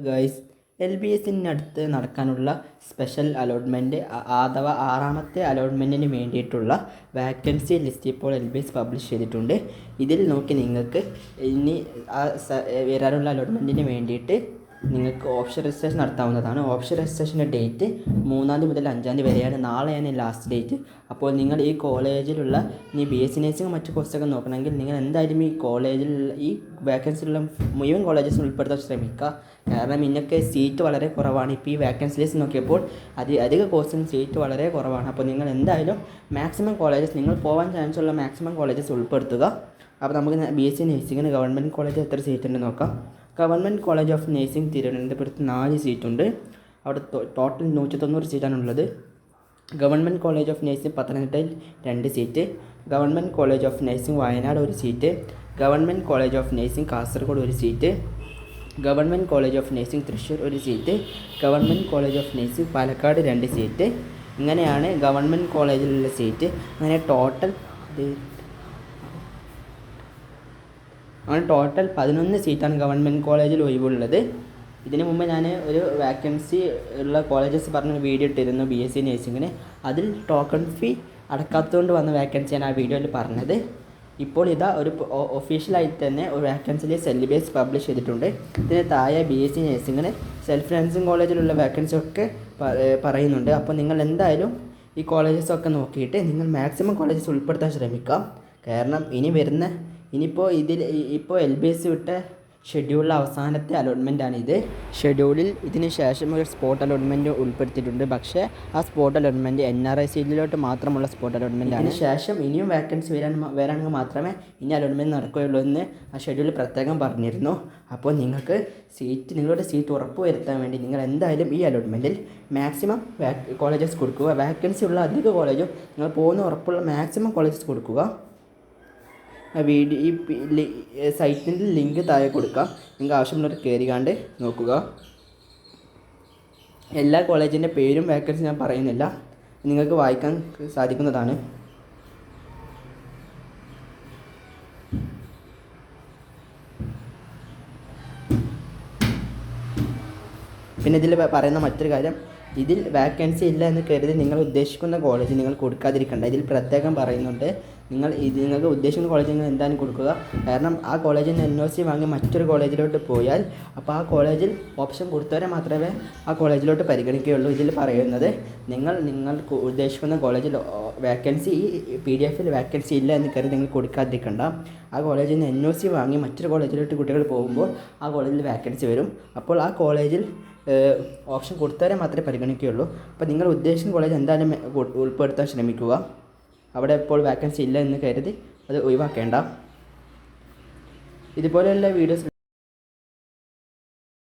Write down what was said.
Guys, LBSനടുത്ത് നടക്കാനുള്ള special allotment അഥവാ 6ാമത്തെ അലോട്ട്മെൻറ്റിന് വേണ്ടിയിട്ടുള്ള വാക്കൻസി ലിസ്റ്റ് ഇപ്പോൾ LBS പബ്ലിഷ് ചെയ്തിട്ടുണ്ട്. ഇതിൽ നോക്കി നിങ്ങൾക്ക് ഇനി വരാനുള്ള അലോട്ട്മെൻറ്റിന് വേണ്ടിയിട്ട് നിങ്ങൾക്ക് ഓപ്ഷൻ രജിസ്ട്രേഷൻ നടത്താവുന്നതാണ്. ഓപ്ഷൻ രജിസ്ട്രേഷൻ്റെ ഡേറ്റ് 3-ാം തീയതി മുതൽ 5-ാം തീയതി വരെയാണ്. നാളെയാണ് ലാസ്റ്റ് ഡേറ്റ്. അപ്പോൾ നിങ്ങൾ ഈ കോളേജിലുള്ള ഇനി BSc നഴ്സിംഗ് മറ്റു കോഴ്സൊക്കെ നോക്കണമെങ്കിൽ നിങ്ങൾ എന്തായാലും ഈ കോളേജിലുള്ള ഈ വാക്കൻസിലുള്ള മുഴുവൻ കോളേജസും ഉൾപ്പെടുത്താൻ ശ്രമിക്കുക. കാരണം ഇന്നൊക്കെ സീറ്റ് വളരെ കുറവാണ്. ഇപ്പോൾ ഈ വാക്കൻസി ലിസ്റ്റ് നോക്കിയപ്പോൾ അധിക കോഴ്സിനും സീറ്റ് വളരെ കുറവാണ്. അപ്പോൾ നിങ്ങൾ എന്തായാലും മാക്സിമം കോളേജസ് നിങ്ങൾ പോകാൻ ചാൻസ് ഉള്ള മാക്സിമം കോളേജസ് ഉൾപ്പെടുത്തുക. അപ്പോൾ നമുക്ക് BSc നഴ്സിംഗിന് ഗവൺമെൻറ് കോളേജിൽ എത്ര സീറ്റ് ഉണ്ടെന്ന് നോക്കാം. ഗവൺമെൻറ് കോളേജ് ഓഫ് നഴ്സിംഗ് തിരുവനന്തപുരത്ത് 4 സീറ്റുണ്ട്. അവിടെ ടോട്ടൽ 190 സീറ്റാണുള്ളത്. ഗവൺമെൻറ് കോളേജ് ഓഫ് നഴ്സിംഗ് പത്തനംതിട്ടയിൽ 2 seat. Government college of nursing Wayanad 1 seat. Government college of nursing Kasaragod 1 seat. Government college of nursing Thrissur 1 seat. Government college of nursing Palakkad 2 seat. ഇങ്ങനെയാണ് government കോളേജിലുള്ള seat. അങ്ങനെ total 11 സീറ്റാണ് government കോളേജിൽ ഒഴിവുള്ളത്. ഇതിനു മുമ്പ് ഞാൻ ഒരു വാക്കൻസി ഉള്ള കോളേജസ് പറഞ്ഞ വീഡിയോ ഇട്ടിരുന്നു BSc നഴ്സിംഗിന്. അതിൽ ടോക്കൺ ഫീ അടക്കാത്തതുകൊണ്ട് വന്ന വാക്കൻസിയാണ് ആ വീഡിയോയിൽ പറഞ്ഞത്. ഇപ്പോൾ ഇതാ ഒരു ഒഫീഷ്യലായിട്ട് തന്നെ ഒരു വാക്കൻസി ലിസ്റ്റ് LBS പബ്ലിഷ് ചെയ്തിട്ടുണ്ട്. ഇതിന് താഴെ BSc നഴ്സിംഗിന് സെൽഫ് നഴ്സിംഗ് കോളേജിലുള്ള വാക്കൻസി ഒക്കെ പറയുന്നുണ്ട്. അപ്പോൾ നിങ്ങൾ എന്തായാലും ഈ കോളേജസൊക്കെ നോക്കിയിട്ട് നിങ്ങൾ മാക്സിമം കോളേജസ് ഉൾപ്പെടുത്താൻ ശ്രമിക്കാം. കാരണം ഇപ്പോൾ LBS വിട്ട ഷെഡ്യൂളിലെ അവസാനത്തെ അലോട്ട്മെൻറ്റാണ് ഇത്. ഷെഡ്യൂളിൽ ഇതിന് ശേഷം ഒരു സ്പോട്ട് അലോട്ട്മെൻറ്റ് ഉൾപ്പെടുത്തിയിട്ടുണ്ട്. പക്ഷേ ആ സ്പോട്ട് അലോട്ട്മെൻറ്റ് NRI സീറ്റിലോട്ട് മാത്രമുള്ള സ്പോട്ട് അലോട്ട്മെൻറ്റ് ആണ്. ശേഷം ഇനിയും വാക്കൻസി വരാണെങ്കിൽ മാത്രമേ ഇനി അലോട്ട്മെൻറ്റ് നടക്കുകയുള്ളൂ എന്ന് ആ ഷെഡ്യൂളിൽ പ്രത്യേകം പറഞ്ഞിരുന്നു. അപ്പോൾ നിങ്ങളുടെ സീറ്റ് ഉറപ്പ് വരുത്താൻ വേണ്ടി നിങ്ങൾ എന്തായാലും ഈ അലോട്ട്മെൻറ്റിൽ മാക്സിമം കോളേജസ് കൊടുക്കുക. വാക്കൻസി ഉള്ള അധിക കോളേജും നിങ്ങൾ പോകുന്ന ഉറപ്പുള്ള മാക്സിമം കോളേജസ് കൊടുക്കുക. ഈ സൈറ്റിൻ്റെ ലിങ്ക് താഴെ കൊടുക്കാം. നിങ്ങൾക്ക് ആവശ്യമുള്ളവർ കയറിക്കാണ്ട് നോക്കുക. എല്ലാ കോളേജിൻ്റെ പേരും വാക്കൻസി ഞാൻ പറയുന്നില്ല, നിങ്ങൾക്ക് വായിക്കാൻ സാധിക്കുന്നതാണ്. പിന്നെ ഇതിൽ പറയുന്ന മറ്റൊരു കാര്യം, ഇതിൽ വാക്കൻസി ഇല്ല എന്ന് കരുതി നിങ്ങൾ ഉദ്ദേശിക്കുന്ന കോളേജ് നിങ്ങൾ കൊടുക്കാതിരിക്കേണ്ട. ഇതിൽ പ്രത്യേകം പറയുന്നുണ്ട് നിങ്ങൾക്ക് ഉദ്ദേശിക്കുന്ന കോളേജ് നിങ്ങൾ എന്തായാലും കൊടുക്കുക. കാരണം ആ കോളേജിൽ നിന്ന് NOC വാങ്ങി മറ്റൊരു കോളേജിലോട്ട് പോയാൽ അപ്പോൾ ആ കോളേജിൽ ഓപ്ഷൻ കൊടുത്തവരെ മാത്രമേ ആ കോളേജിലോട്ട് പരിഗണിക്കുകയുള്ളൂ. ഇതിൽ പറയുന്നത് നിങ്ങൾക്ക് ഉദ്ദേശിക്കുന്ന കോളേജിൽ വാക്കൻസി ഈ PDF വാക്കൻസി ഇല്ല എന്ന് കരുതി നിങ്ങൾ കൊടുക്കാതിരിക്കേണ്ട. ആ കോളേജിൽ നിന്ന് NOC വാങ്ങി മറ്റൊരു കോളേജിലോട്ട് കുട്ടികൾ പോകുമ്പോൾ ആ കോളേജിൽ വാക്കൻസി വരും. അപ്പോൾ ആ കോളേജിൽ ഓപ്ഷൻ കൊടുത്തവരെ മാത്രമേ പരിഗണിക്കുകയുള്ളൂ. അപ്പോൾ നിങ്ങൾ ഉദ്ദേശിക്കുന്ന കോളേജ് എന്തായാലും ഉൾപ്പെടുത്താൻ ശ്രമിക്കുക. അവിടെ ഇപ്പോൾ വാക്കൻസി ഇല്ല എന്ന് കരുതി അത് ഒഴിവാക്കേണ്ട. ഇതുപോലെയുള്ള വീഡിയോസ്